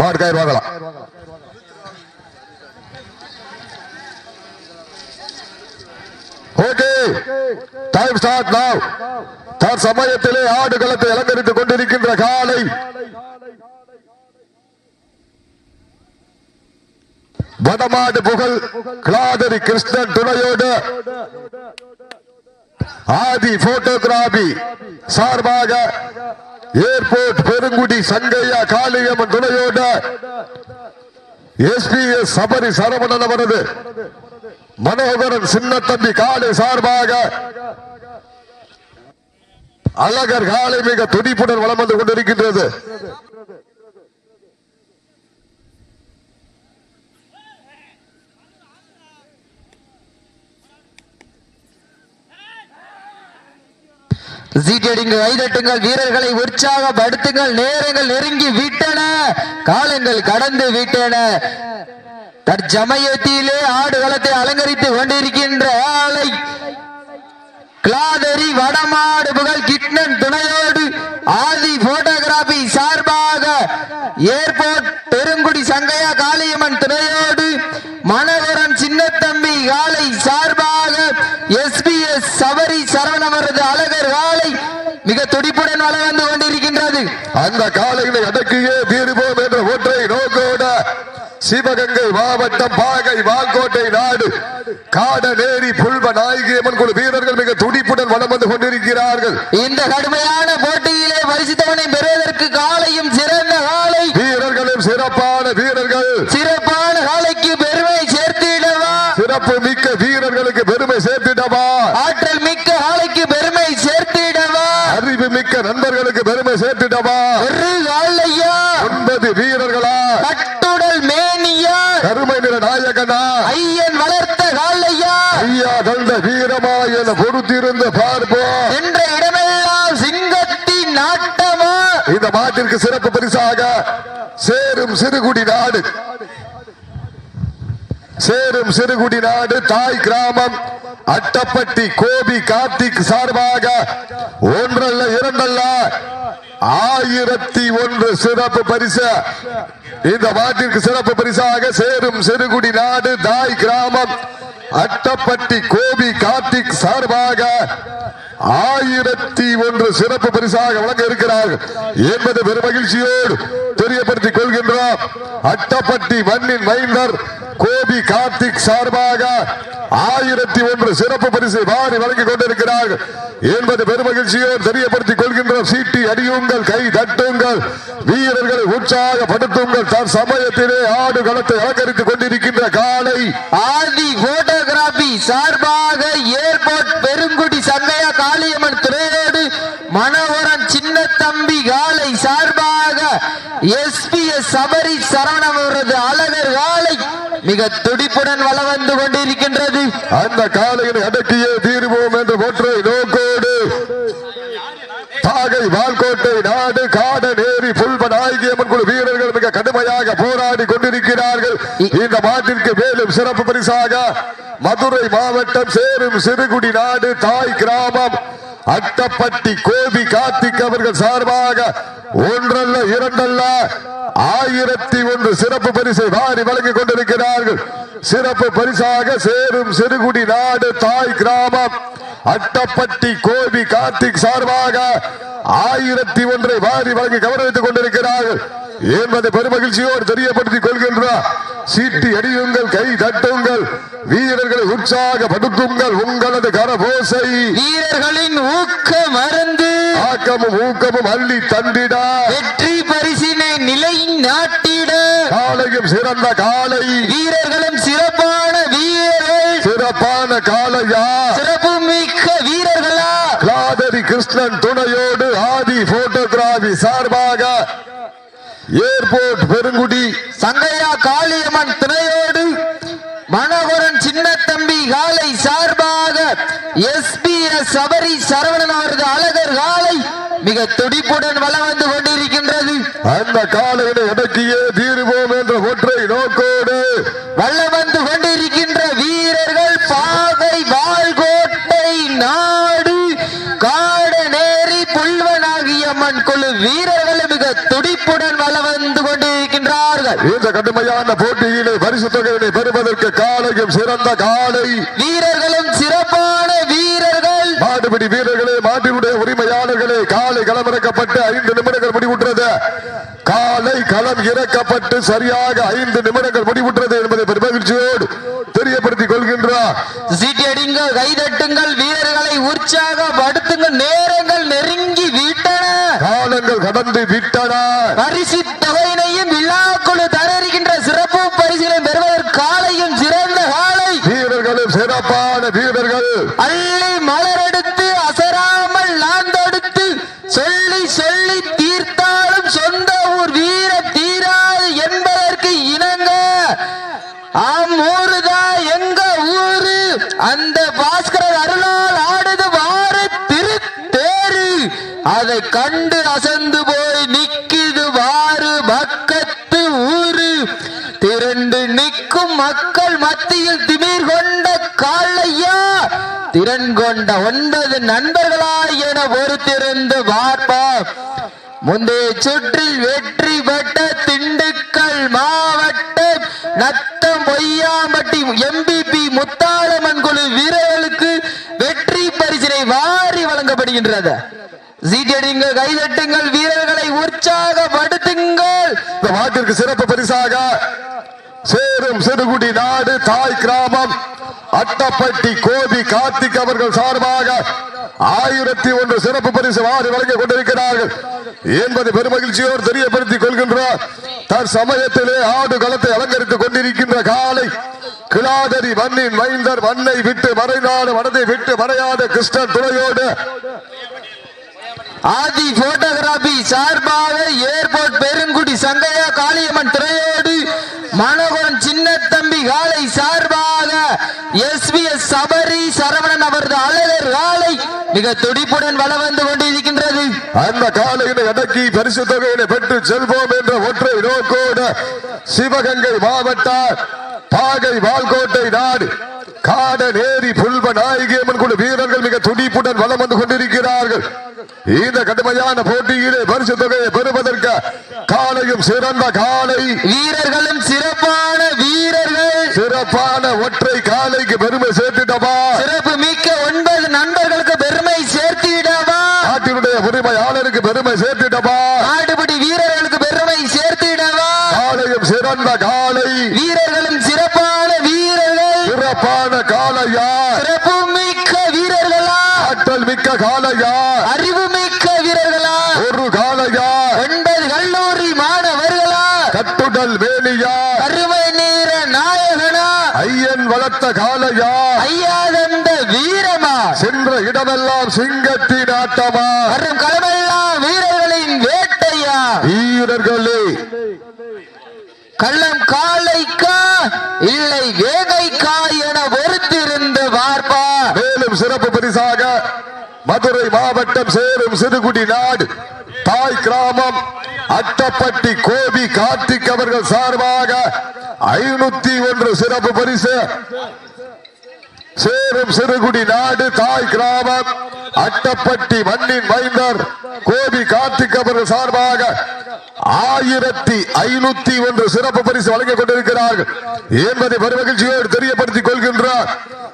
மாட்டுக்காய் வாங்கலாம். Okay, time start now. தற்சமயத்திலே ஆடுகளத்தை அலங்கரித்துக் கொண்டிருக்கின்ற காலை வடமாடு புகழ் கிளாதரி கிருஷ்ணன் துணையோடு ஆதி போட்டோகிராபி சார்பாக ஏர்போர்ட் பெருங்குடி சங்கையா காளியம்மன் துணையோடு எஸ்பிஎஸ் சபரி சரவணன் அவரது மனோகரன் சின்னத்தம்பி காளை சார்பாக அழகர் காலை மிக துடிப்புடன் வலம் வந்து கொண்டிருக்கின்றது. கைதட்டுங்கள், வீரர்களை உற்சாகப்படுத்துங்கள். நேரங்கள் நெருங்கி விட்டன, காலங்கள் கடந்து விட்டன. தற்சமயத்திலே ஆடுகளத்தை அலங்கரித்துக் கொண்டிருக்கின்ற ஆளை கிளாதரி வடமாடு புகழ் கிட்னன் துணையோடு ஆதி போட்டோகிராபி சார்பாக ஏர்போர்ட் பெருங்குடி சங்கையா காளியம்மன் துணையோடு மனோகரன் சின்னத்தம்பி காலை சார்பாக எஸ்பிஎஸ் சபரி சரவணவரது அழகர் காலை மிக துடிப்புடன் வளம் வந்து கொண்டிருக்கின்றது. அந்த காலைகளை அடக்கியே தீர்வோம் என்ற ஒற்றை நோக்கோட சிவகங்கை மாவட்டம் பாகை வால்கோட்டை நாடு காடநேரி புல்வ நாயகியம்மன் குழு வீரர்கள் மிக துடிப்புடன் வலம் வந்து கொண்டிருக்கிறார்கள். இந்த கடுமையான போட்டியிலே பரிசுத்தவனை பெறுவதற்கு காலையும் சிறந்த காலை வீரர்களும் சிறப்பான வீரர்கள். சிறப்பான காலைக்கு பெருமை சேர்த்திடவா, சிறப்பு மிக்க வீரர்களுக்கு பெருமை சேர்த்திடவா, ஆற்றல் மிக்க காலைக்கு பெருமை சேர்த்திடவா, அறிவு மிக்க நண்பர்களுக்கு பெருமை சேர்த்திடவா. ஒரு காலையா 9 வீரர்களா, கட்டுடல் மேனியா, கருமை நிற நாயகனா, ஐயன் வளர்த்த காலையா, ஐயா தந்த வீரமா என பொறுத்திருந்த பார்ப்போம். என்ற இடமெல்லாம் சிங்கத்தின் நாட்டமா. இந்த மாட்டிற்கு சிறப்பு பரிசாக சேரும் சிறுகுடி நாடு, சேரும் சிறுகுடி நாடு தாய் கிராமம் அட்டப்பட்டி கோபி கார்த்திக் சார்பாக ஒன்றல்ல இரண்டல்ல 1001 சிறப்பு பரிசு. இந்த மாட்டிற்கு சிறப்பு பரிசாக சேரும் சிறுகுடி நாடு தாய் கிராமம் அட்டப்பட்டி கோபி கார்த்திக் சார்பாக 1001 சிறப்பு பரிசாக வழங்க இருக்கிறார்கள் என்பது பெருமகிழ்ச்சியோடு தெரியப்படுத்திக் கொள்கின்றோம். அட்டப்பட்டி மண்ணின் மைந்தர் கோபி கார்த்திக் சார்பாக 1001 சிறப்பு பரிசை வாரி வழங்கிக் கொண்டிருக்கிறார்கள் என்பது பெருமகிழ்ச்சியோடு தெரியப்படுத்திக் கொள்கின்றோம். சீட்டி அடியுங்கள், கை தட்டுங்கள், வீரர்களை உற்சாகப்படுத்துங்கள். தன் சமயத்திலே ஆடு களத்தை அலங்கரித்துக் கொண்டிருக்கின்ற காலை ஆதி போட்டோகிராபி சார்பாக ஏர்போர்ட் பெருங்குடி சங்கையா காளியம்மன் துறையோடு மனோகரன் சின்னத்தம்பி காலை சார்பாக எஸ்பிஎஸ் சபரி சரவணவரது அழகர் காலை மிக துடிப்புடன் வளம் வந்து கொண்டிருக்கின்றது. அந்த காலையை அடக்கியே தீர்வோம் என்ற ஒற்றை நோக்கோடு பாகை வால்கோட்டை நாடு காடநேரி புல்வ நாயகியம்மன் குழு வீரர்கள் மிக கடுமையாக போராடி கொண்டிருக்கிறார்கள். இந்த மாட்டிற்கு மேலும் சிறப்பு பரிசாக மதுரை மாவட்டம் சேரும் சிறுகுடி நாடு தாய் கிராமம் அட்டப்பட்டி கோபி கார்த்திக் அவர்கள் சார்பாக ஒன்றல்ல இரண்டல்ல 1001 சிறப்பு பரிசை வாரி வழங்கிக் கொண்டிருக்கிறார்கள். சிறப்பு பரிசாக சேரும் சிறுகுடி நாடு தாய் கிராமம் அட்டப்பட்டி கோபி கார்த்திக் சார்பாக 1001 வாரி வழங்கி கவனித்துக் கொண்டிருக்கிறார்கள் என்பதை பெருமகிழ்ச்சியோடு தெரியப்படுத்திக் கொள்கின்றார். சீட்டி அடியுங்கள், கை தட்டுங்கள், வீரர்களை உற்சாகப்படுத்துங்கள். உங்களது கரபோசை வீரர்களின் ஊக்க மருந்து ஆக்கமும் ஊக்கமும் அள்ளி தந்திட வெற்றி பரிசினை நிலை நாட்டிட காலையும் சிறந்த காலை, வீரர்களும் சிறப்பான வீரர்கள், சிறப்பான காலையா, சிறப்பு மிக்க வீரர்களா. கிளாதரி கிருஷ்ணன் துணையோடு ஆதி போட்டோகிராபி சார்பாக ஏர்போர்ட் பெருங்குடி சங்கையா காளியம்மன் துணையோடு மனோகரன் சின்னத்தம்பி காலை சார்பாக எஸ்பிஎஸ் சபரி சரவணன் அவரது அழகர் காலை மிக துடிப்புடன் வளம் வந்து கொண்டிருக்கின்றது. அந்த காலையை அடக்கியே தீர்வோம் என்ற ஒற்றை நோக்கோடு வளம் வந்து கொண்டிருக்கின்ற வீரர்கள் பாகை வால்கோட்டை நாடு காடநேரி புல்வனாகிய காளியம்மன் குழு வீரர்கள் மிக துடிப்புடன் வள வந்து கொண்டிருக்கின்றார்கள். இந்த கடுமையான போட்டியிலே பரிசு தொகையினை பெறுவதற்கு காலையும் சிறந்த காலை வீரர்களும் சிறப்பான வீரர்கள். மாடுபிடி வீரர்களே, மாட்டினுடைய உரிமையாளர்களே, காலை களமிறக்கப்பட்டு 5 நிமிடங்கள் முடிவுற்றது. காலை களம் இறக்கப்பட்டு சரியாக 5 நிமிடங்கள் முடிவுற்றது என்பதை பெருமகிழ்ச்சியோடு தெரியப்படுத்திக் கொள்கின்றார். சீட்டியடிங்கள், கைதட்டுங்கள், வீரர்களை உற்சாகப்படுத்துங்கள். நேரங்கள் நெருங்கி விட்டன, காலங்கள் கடந்து விட்டன. பரிசு தொகையினையும் விழாக்குழு தருகின்ற சிறப்பு பரிசிலை பெறுவதற்கு காலையும் சிறந்த காலை வீரர்களும் சிறப்பான வீரர்கள். அள்ளி மலரெடுத்து அசராமல் நாந்தெடுத்து சொல்லி சொல்லி தீர்த்தாலும் சொந்த ஊர் வீர தீராது என்பதற்கு இணங்க ஊருதா எங்க ஊரு, அந்த பாஸ்கரர் அருளால் ஆடுது வாரு திருத்தேரு, அதை கண்டு அசந்து போய் நிக்குது வாரு பக்கத்து ஊரு. திரண்டு நிற்கும் மக்கள் மத்தியில் திமிர் கொண்ட காளையா, திறன் கொண்ட 9 நண்பர்களாய் என பொறுத்திருந்து பார்ப்போம். முந்தைய சுற்றில் வெற்றி பெற்ற திண்டுக்கல் மாவட்டம் நத்தம் பொய்யாம்பட்டி MVP முத்தாளம்மன் குழு வீரர்களுக்கு வெற்றி பரிசினை வாரி வழங்கப்படுகின்றது. சீட்டடிங்கள், கைதட்டுங்கள், வீரர்களை உற்சாகப்படுத்துங்கள். இந்த மாட்டிற்கு சிறப்பு பரிசாக சேரும் சிறுகுடி நாடு தாய் கிராமம் அட்டப்பட்டி கோபி கார்த்திக் அவர்கள் சார்பாக 1001 சிறப்பு பரிசு வாரி வழங்கிக் கொண்டிருக்கிறார்கள் என்பது பெருமகிழ்ச்சியோடு தெரியப்படுத்திக் கொள்கின்றார். தற்சமயத்திலே ஆடு களத்தை அலங்கரித்துக் கொண்டிருக்கின்ற காலை கிளாதரி மண்ணின் மைந்தர், மண்ணை விட்டு மறைநாடு மனதை விட்டு மறையாத கிருஷ்ணன் துணையோடு ஆதி போட்டோகிராபி சார்பாக ஏர்போர்ட் பெருங்குடி சங்கையா காளியம்மன் துறையோடு மனோகரன் சின்ன தம்பி காலை சார்பாக SBS சபரி சரவணன் அவரது அழகர் காலை மிக துடிப்புடன் வள வந்து கொண்டிருக்கின்றது. அந்த காலையினை அடக்கி பரிசு தொகையினை பெற்று செல்வோம் என்ற ஒற்றை நோக்கோடு சிவகங்கை மாவட்டம் பாகை வால்கோட்டை நாடு காடநேரி புல்வ நாயகியம்மன் குழு வீரர்கள் மிக துடிப்புடன் வளம் வந்து கொண்டிருக்கிறார்கள். இந்த கடுமையான போட்டியிலே பரிசு தொகையை பெறுவதற்கு காலையும் சிறந்த காலை வீரர்களும் சிறப்பான வீரர்கள். சிறப்பான ஒற்றை காலைக்கு பெருமை சேர்த்திடவா, சிறப்பு மிக்க 9 நண்பர்களுக்கு பெருமை சேர்த்திடவா, நாட்டினுடைய உரிமையாளருக்கு பெருமை சேர்த்திடவா, நாடுபடி வீரர்களுக்கு பெருமை சேர்த்திடவா. காலையும் சிறந்த காலை வீரர்களும் சிறப்பான வீரர்கள். சிறப்பான காலையா, சிறப்பு மிக்க வீரர்களா, ஆற்றல் மிக்க காலையா, அறிவு மிக்க வீரர்களா, ஒரு காலையா, 9 கல்லூரி மாணவர்களா, கட்டுடல் வேலியா, அருமை நீர நாயகனா, ஐயன் வளர்த்த காலையா, ஐயாதந்த வீரமா, சென்ற இடமெல்லாம் சிங்கத்தின் ஆட்டமா, வரும் களமெல்லாம் வீரர்களின் வேட்டையா. வீரர்களே, கள்ளம் காளைக்கா இல்லை வேகைக்கா என பொறுத்திருந்து பார்ப்பா. மேலும் சிறப்பு பரிசாக மதுரை மாவட்டம் சேரும் சிறுகுடி நாடு தாய் கிராமம் அட்டப்பட்டி கோபி கார்த்திக் அவர்கள் சார்பாக 501 சிறப்பு பரிசு. சேரும் சிறுகுடி நாடு தாய் கிராமம் அட்டப்பட்டி மண்ணின் மைந்தர் கோபி கார்த்திக் அவர்கள் சார்பாக 1501 சிறப்பு பரிசு வழங்கிக் கொண்டிருக்கிறார்கள் என்பதை பெருமகிழ்ச்சியோடு தெரியப்படுத்திக் கொள்கின்றார்.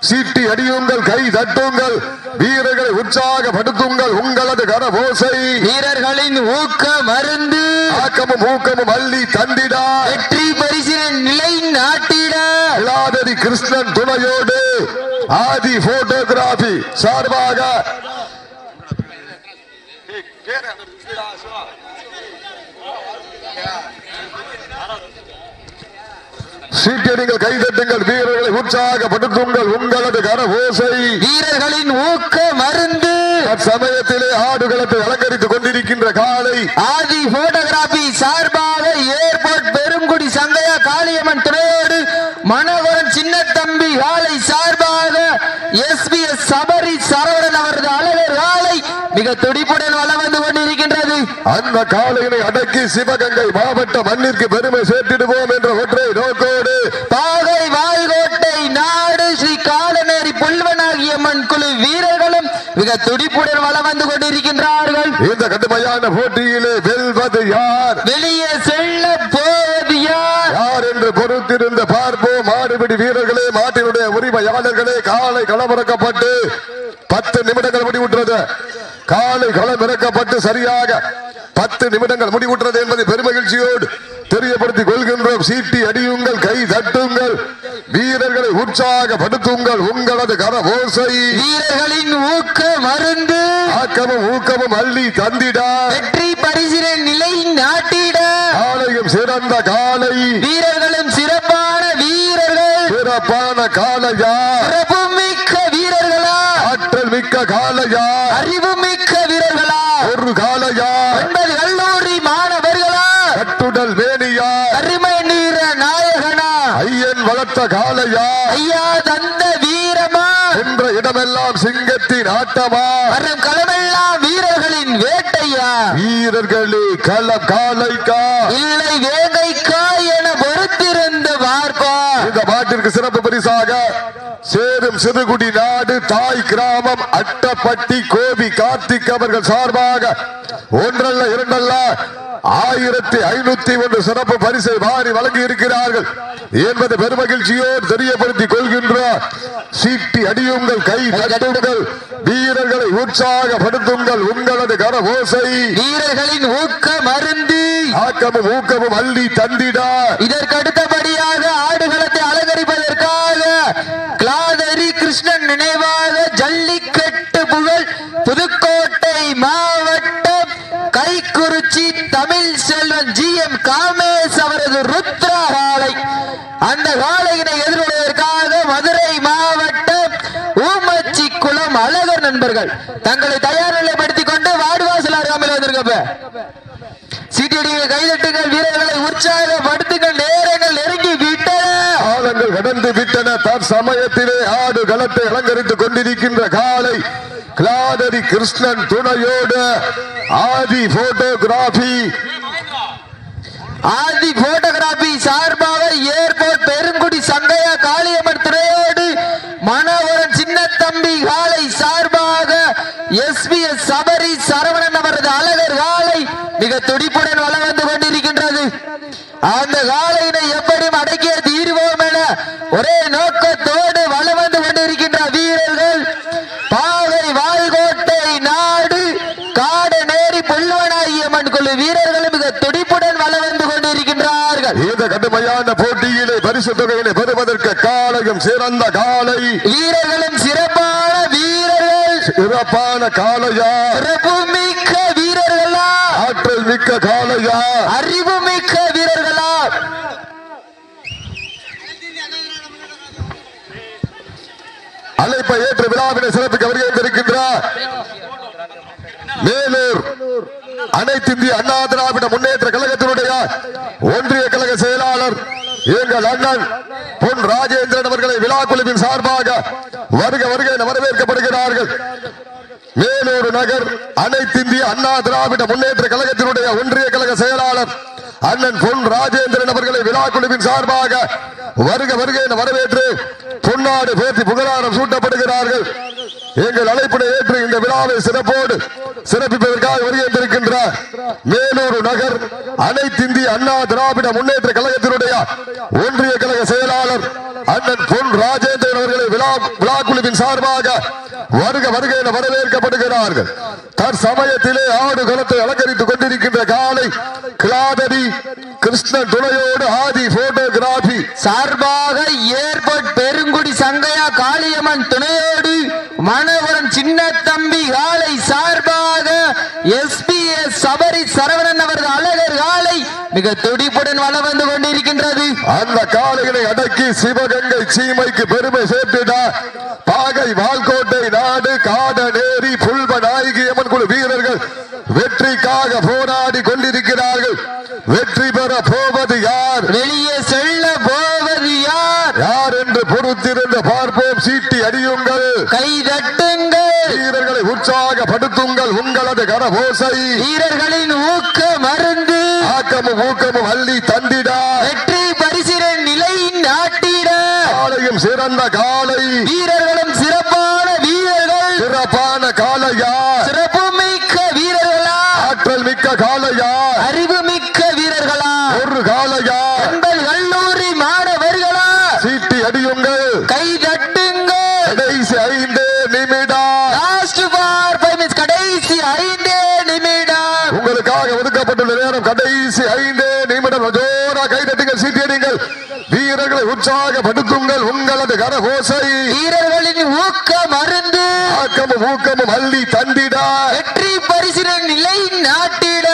சீட்டி அடியுங்கள், கை தட்டுங்கள், வீரர்களை உற்சாகப்படுத்துங்கள். உங்களது கரபோசை வீரர்களின் ஊக்க மருந்து ஆக்கமும் ஊக்கமும் அள்ளி தந்திடா, வெற்றி பரிசின் நிலை நாட்டிட இளாதரி கிருஷ்ணன் துணையோடு ஆதி போட்டோகிராபி சார்பாக சீட்டடிங்கள், கைதட்டுங்கள், வீரர்களை உற்சாகப்படுத்துங்கள். உங்களது கரபோசை வீரர்களின் ஊக்க மருந்து. சமயத்திலே ஆடுகளத்தை அலங்கரித்துக் கொண்டிருக்கின்ற காலை ஆதி போட்டோகிராபி சார்பாக ஏர்போர்ட் பெருங்குடி சங்கையா காளியம்மன் துறையோடு மனோகரன் சின்ன தம்பி காலை சார்பாக SBS சபரி சரவணன் அவரது அழகர் காலை மிக துடிப்புடன் வளம் வந்து கொண்டிருக்கின்றது. அந்த காலையினை அடக்கி சிவகங்கை மாவட்ட மண்ணிற்கு பெருமை சேர்த்திடுவோம் என்ற ஒற்றை நோக்கோடு பாகை வால்கோட்டை நாடு ஸ்ரீ காடநேரி புல்வனாகியம்மன் குழு வீரர்களும் மிக துடிப்புடன் வளம் வந்து கொண்டிருக்கின்றார்கள். இந்த கடுமையான கடுமையான போட்டியிலே வெல்வது யார், வெளியே செல்ல போவது யார் என்று பொறுத்திருந்த பார்ப்போம். மாடுபிடி வீரர்களே, மாட்டினுடைய உரிமையாளர்களே, காலை களமிறக்கப்பட்டு 10 நிமிடங்கள் முடிவுற்றது. காலை களமிறக்கப்பட்டு சரியாக 10 நிமிடங்கள் முடிவுற்றது என்பதை பெருமகிழ்ச்சியோடு தெரியப்படுத்திக் கொள்கின்றோம். சீட்டி அடியுங்கள், கை தட்டுங்கள், வீரர்களை உற்சாகப்படுத்துங்கள். உங்களது கரவோசை வீரர்களின் ஊக்க மருந்து, ஆக்கமும் ஊக்கமும் அள்ளி தந்திட, வெற்றி பரிசினை நிலை நாட்டிட, காலையும் சிறந்த காலை, வீரர்களும் சிறப்பான வீரர்கள், சிறப்பான காலையா, சிறப்பு மிக்க வீரர்களா, ஆற்றல் மிக்க காலையா, அறிவு மிக்க வீரர்களா, ஒரு காலையா, 9 கல்லூரி மாணவர்களா, கட்டுடல் வேணியா, கருமை நீர நாயகனா, ஐயன் வளர்த்த காலையா, ஐயா தந்த வீரமா, என்ற இடமெல்லாம் சிங்கத்தின் ஆட்டமா, வரும் களமெல்லாம் வீரர்களின் வேட்டையா, வீரர்களே களம் காலைக்கா இல்லை வேங்கைக்கா என பொறுத்திருந்து பார்ப்பா. இந்த மாட்டிற்கு சிறப்பு பரிசாக சேரும் சிறுகுடி நாடு தாய் கிராமம் அட்டப்பட்டி கோபி கார்த்திக் அவர்கள் சார்பாக ஒன்றல்ல இரண்டல்ல 1501 சிறப்பு பரிசை வாரி வழங்கி இருக்கிறார்கள் என்பது பெருமகிழ்ச்சியோடு தெரியப்படுத்திக் கொள்கின்றோம். சீட்டி அடியுங்கள், கை தட்டுங்கள், வீரர்களை உற்சாகப்படுத்துங்கள். உங்களது கரவோசை வீரர்களின் ஊக்க மருந்து, ஆக்கமும் ஊக்கமும் அள்ளி தந்திட, இதற்கு அடுத்தபடியாக ஆடுகளத்தை அலங்கரிப்பதற்காக கிளாதரி கிருஷ்ணன் நினைவாக ஜல்லிக்கட்டு புகழ் புதுக்கோட்டை மாவட்டம் கைக்குறிச்சி தமிழ் செல்வன் GM காமேஷ் அவரது ருத்ரா காளை, அந்த காளையினை எதிர்கொள்வதற்காக மதுரை மாவட்டம் ஊமச்சி குளம் அழகர் நண்பர்கள் தங்களை தயார் நிலைப்படுத்திக் கொண்டு வாடுவாசல் அருகாமையில் வந்திருக்க. சீட்டியடிகள், கைதட்டுங்கள், வீரர்களை உற்சாகப்படுத்துங்கள். நேரங்கள் நெருங்கி விட்டன, காலங்கள் கடந்து விட்டன. தற்சமயத்திலே ஆடு களத்தை அலங்கரித்துக் கொண்டிருக்கின்ற காலை கிளாதரி கிருஷ்ணன் துணையோடு ஆதி போட்டோகிராபி சார்பாக ஏர்போர்ட் பெருங்குடி சங்கையா காளியம்மன் துறையோடு மனோகரன் சின்னத்தம்பி காலை சார்பாக SBS சபரி சரவணன் அவரது அழகர் காலை மிக துடிப்புடன் வலம் வந்து கொண்டிருக்கின்றது. அந்த காலையினை எப்படியும் அடக்கிய தீர்வோம் என ஒரே நோக்கத்தோடு வலம் வந்து கொண்டிருக்கின்ற வீரர்கள் பாவை வால்கோட்டை நாடு காடநேரி புல்வனாகியம்மன் குழு வீரர்கள் மிக துடிப்புடன் வலம் வந்து கொண்டிருக்கின்றார்கள். இந்த கடுமையான போட்டியிலே பரிசு தொகையினை பெறுவதற்கு காலையும் சிறந்த காலை, வீரர்களும் சிறப்பான வீரர்கள், சிறப்பான காலையா, சிறப்பு மிக்க வீரர்களா, ஆற்றல் மிக்க காலையா, அறிவு மிக்க வீரர்களா, அழைப்பை ஏற்று விழாவினை சிறப்பிக்க வருகின்றார் மேலூர் அனைத்து இந்திய அண்ணா திராவிட முன்னேற்ற கழகத்தினுடைய ஒன்றிய கழக செயலாளர் எங்கள் அண்ணன் பொன் ராஜேந்திரன் அவர்களை விழா குழுவின் சார்பாக வருக வருக என வரவேற்கப்படுகிறார்கள். மேலூர் நகர் அனைத்து இந்திய அண்ணா திராவிட முன்னேற்ற கழகத்தினுடைய ஒன்றிய கழக செயலாளர் அண்ணன் பொன் ராஜேந்திரன் அவர்களை விழா குழுவின் சார்பாக வருக வருக என வரவேற்று பொன்னாடு போற்றி புகழாரம் சூட்டப்படுகிறார்கள். எங்கள் அழைப்பினை ஏற்று இந்த விழாவை சிறப்போடு சிறப்பிப்பதற்காக வருகின்றிருக்கின்றார் மேலூர் நகர் அனைத்து இந்திய அண்ணா திராவிட முன்னேற்ற கழகத்தினுடைய ஒன்றிய கழக செயலாளர் அண்ணன் பொன் ராஜேந்திரன் அவர்களை விழா குழுவின் சார்பாக வருக வருக என வரவேற்கப்படுகிறார்கள். தற்சமயத்திலே ஆடு களத்தை அலங்கரித்துக் கொண்டிருக்கின்ற காலை கிளாதரி கிருஷ்ணன் துணையோடு ஆதி போட்டோகிராபி சார்பாக ஏர்போர்ட் பெருங்குடி சங்கையா காளியம்மன் துணையோடு மனோகரன் சின்னத்தம்பி காலை சார்பாக SBS சபரி சரவணன் அவரது அழகர் காலை மிக துடிப்புடன் வலம் வந்து கொண்டிருக்கின்றது. அந்த காலைகளை அடக்கி சிவகங்கை சீமைக்கு பெருமை சேர்த்துட்டார் பாகை வால்கோட்டை நாடு காடநேரி புல்வநாயகியம்மன் குழு வீரர்கள் வெற்றிக்காக போராடி கொண்டிருக்கிறார்கள். வெற்றி பெற போவது யார், வெளியே செல்ல போவது யார், யார் என்று பொறுத்திருந்து பார்ப்போம். சீட்டி அடியுங்கள், கை தட்டுங்கள், வீரர்களை உற்சாகப்படுத்துங்கள். உங்களது கரவோசை வீரர்களின் ஊக்க மருந்து, ஆக்கமும் ஊக்கமும் அள்ளி தந்திட, வெற்றி பரிசினை நிலை நாட்டிட, காலையும் சிறந்த காலை, வீரர்களும் சிறப்பான வீரர்கள், சிறப்பான காலையா, சிறப்பு மிக்க வீரர்களா, ஆற்றல் மிக்க காலையா, அறிவு மிக்க வீரர்களா, ஒரு காலையா, எங்கள் கல்லூரி மாணவர்களா, சீட்டி அடியுங்கள், கை தட்டுங்கள். கடைசி 5 நிமிடம். Last for 5 minutes. கடைசி 5 நிமிடம். உங்களுக்காக ஒதுக்கப்பட்டுள்ள நேரம் கடைசி 5 நிமிடம். ஜோரா கைதட்டுங்கள், சீட்டியடிங்கள், வீரர்களை உற்சாகப்படுத்துங்கள். உங்களது கரகோசை வீரர்களின் ஊக்கம் அருந்து ஆக்கமும் ஊக்கமும் அள்ளி தந்திட வெற்றி பரிசினை நிலை நாட்டிட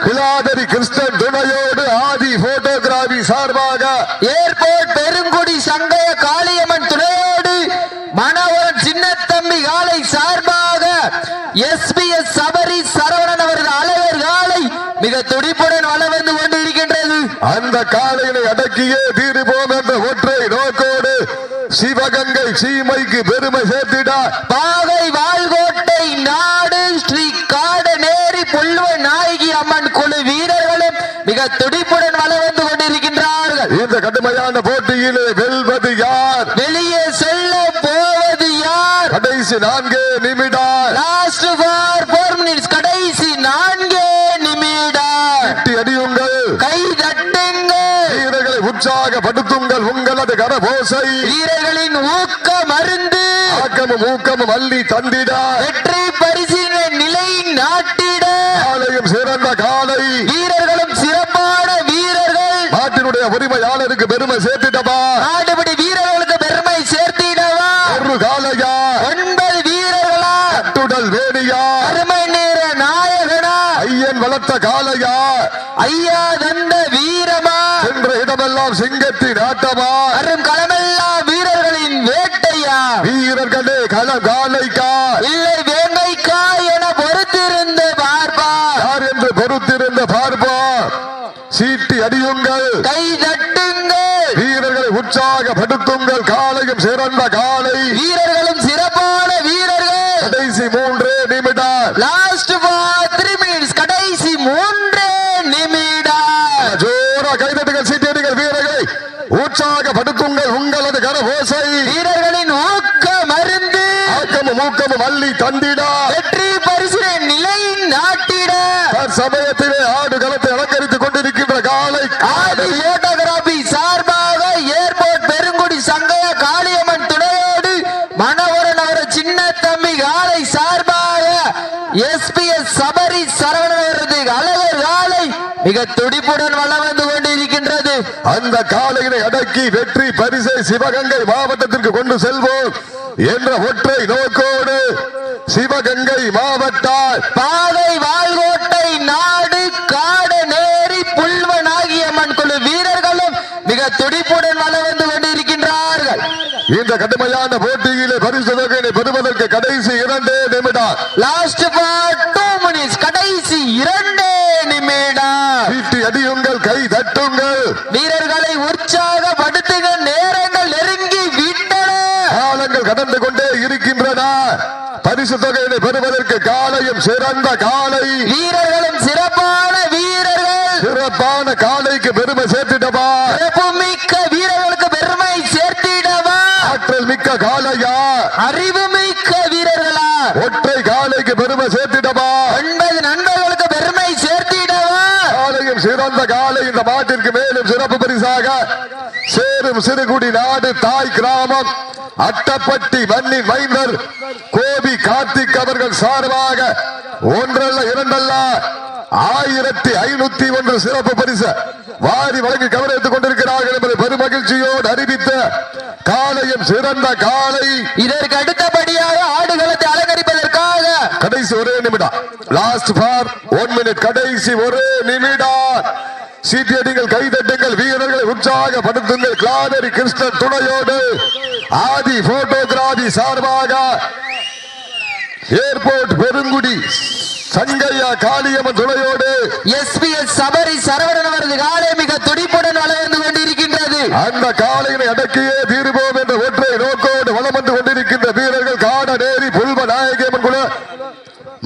பிலாதரி கிறிஸ்டன் துணையோடு ஆதி போட்டோகிராபி சார்பாக ஏர்போர்ட் பெருங்குடி சங்கைய காளியம்மன் துணையோடு மணவரம் சின்னத்தம்பி காலை சார்பாக SBS சபரி சரவணன் அவரது அழகர் காலை மிக துடிப்புடன் வளம் வந்து கொண்டிருக்கின்றது. அந்த காலையினை அடக்கியே தீர்ப்போம் என்ற ஒற்றை நோக்கோடு சிவகங்கை சீமைக்கு பெருமை சேர்த்திட பாகை வால்கோட்டை நாடு ஸ்ரீ காடநேரி புல்வ நாயகி அம்மன் குழு வீரர்களும் மிக துடிப்புடன் வளம் வந்து கொண்டிருக்கின்றார்கள். இந்த கடுமையான போட்டியிலே வெல்வது யார், வெளியே செல்ல போவது யார்? கடைசி 4 நிமிடம். Last for 4 minutes. கடைசி 4 நிமிடம். சீட்டி அடியுங்கள், கை தட்டுங்கள், வீரர்களை உற்சாகப்படுத்துங்கள். உங்களது கரபோசை வீரர்களின் ஊக்கம் அருந்து ஆக்கமும் ஊக்கமும் அள்ளி தந்திட வெற்றி பரிசினை நிலை நாட்டிட காலையும் சிறந்த காலை, வீரர்களும் சிறப்பான வீரர்கள். நாட்டினுடைய உரிமையாளருக்கு பெருமை சேர்த்திடவா, நாடுபடி வீரர்களுக்கு பெருமை சேர்த்திடவா. ஒரு காலையா, 9 வீரர்களா, கட்டுடல் வேணியா, அருமை நேர நாயகனா, ஐயன் வளர்த்த காலையா, ஐயா தந்த வீரமா, சென்ற இடமெல்லாம் சிங்கத்தின் ஆட்டமா, அரும் களமெல்லாம் வீரர்களின் வேட்டையா, வீரர்களே களம் காலைக்கா, இல்லை வேங்கைக்கா என பொறுத்திருந்து பார்ப்பா. யார் என்று பொறுத்திருந்த பார்ப்பா. சீட்டி அடியுங்கள், கை தட்டுங்கள், வீரர்களை உற்சாகப்படுத்துங்கள். காலையும் சிறந்த காலை, வீரர்களும் சிறப்பான வீரர்கள். கடைசி 3 நிமிடம். Last for 3 minutes. கடைசி 3 நிமிடம். ஜோரா கைதட்டுகள், சீட்டியடிகள், வீரர்களை உற்சாகப்படுத்துங்கள். உங்களது கரகோசை வீரர்களின் ஊக்கம் அருந்து ஆக்கமும் ஊக்கமும் அள்ளி தந்திட வெற்றி பரிசினை நிலை நாட்டிட சமயத்திலே ஆடு களத்தை அலங்கரித்துக் கொண்டிருக்கின்ற காலை ஆதி போட்டோகிராபி சார்பாக ஏர்போர்ட் பெருங்குடி சங்கைய காளியம்மன் துணையோடு மணவரன் அவர சின்ன தம்பி காலை சார்பாக SBS சபரி சரவணன் அவரது அழகர் காலை மிக துடிப்புடன் வளம் வந்து கொண்டிருக்கின்றது. அந்த காலையினை அடக்கி வெற்றி பரிசை சிவகங்கை மாவட்டத்திற்கு கொண்டு செல்வோம் என்ற ஒற்றை நோக்கோடு சிவகங்கை மாவட்டம் பாதை வால்கோட்டை நாடு காடநேரி புல்வன் ஆகிய அம்மன் குழு வீரர்களும் மிக துடிப்புடன் வளம் வந்து கொண்டிருக்கின்றார்கள். இந்த கடுமையான போட்டியிலே பரிசு தொகையை பெறுவதற்கு கடைசி 2 நிமிடம். Last for 2 minutes. கடைசி 2 நிமிடம். சீட்டி அடியுங்கள், கை தட்டுங்கள், வீரர்களை உற்சாகப்படுத்துக. நேரங்கள் நெருங்கி விட்டன, காலங்கள் கடந்து கொண்டே இருக்கின்றன. பரிசு தொகையை பெறுவதற்கு காலையும் சிறந்த காலை, வீரர்களும் சிறப்பான வீரர்கள். சிறப்பான காலைக்கு பெருமை சேர்த்திடவா, சிறப்பு மிக்க வீரர்களுக்கு பெருமை சேர்த்திடவா. ஆற்றல் மிக்க காலையா, அறிவு மிக்க வீரர்களா, ஒற்றை காலைக்கு பெருமை சேர்த்திடவா, 9 நண்பர்களுக்கு பெருமை சேர்த்திடவா. காலையும் சிறந்த காலை. இந்த மாட்டிற்கு மேலும் சிறப்பு பரிசாக சேரும் சிறுகுடி நாடு தாய் கிராமம் அட்டப்பட்டி மண்ணின் மைந்தர் கோபி கார்த்திக் அவர்கள் சார்பாக 1 அல்ல 2 அல்ல 1501 சிறப்பு பரிசு வாரி வழங்கி கவனித்துக் கொண்டிருக்கிறார்கள் என்பதை பெருமகிழ்ச்சியோடு அறிவித்த காலையும் சிறந்த காலை. இதற்கு அடுத்தபடியாக ஆடுகளத்தை அலங்கரிப்பதற்காக கடைசி 1 நிமிடம். Last for 1 minute. கடைசி 1 நிமிடம். சீட்டியடிகள், கைதட்டுங்கள், வீரர்களை உற்சாகப்படுத்துங்கள். கிளானரி கிருஷ்ணன் துணையோடு ஆதி போட்டோகிராபி சார்பாக ஏர்போர்ட் பெருங்குடி சங்கையா காளியம்மன் துணையோடு SBS சபரி சரவணன் அவரது காலை மிக துடிப்புடன் வளர்ந்து கொண்டிருக்கின்றது. அந்த காலையினை அடக்கியே தீர்வோம் என்ற ஒற்றை நோக்கோடு வளம் வந்து கொண்டிருக்கின்ற வீரர்கள் காடநேரி புல்வ நாயகியம்மன் குழு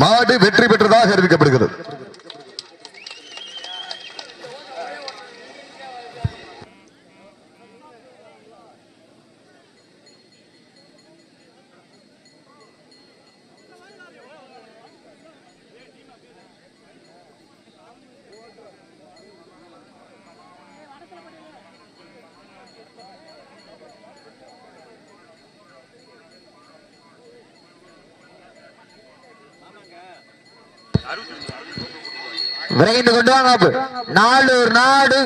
மாடு வெற்றி பெற்றதாக அறிவிக்கப்படுகிறது. விரைந்து கொண்டு வாங்க. நாலூர் நாடு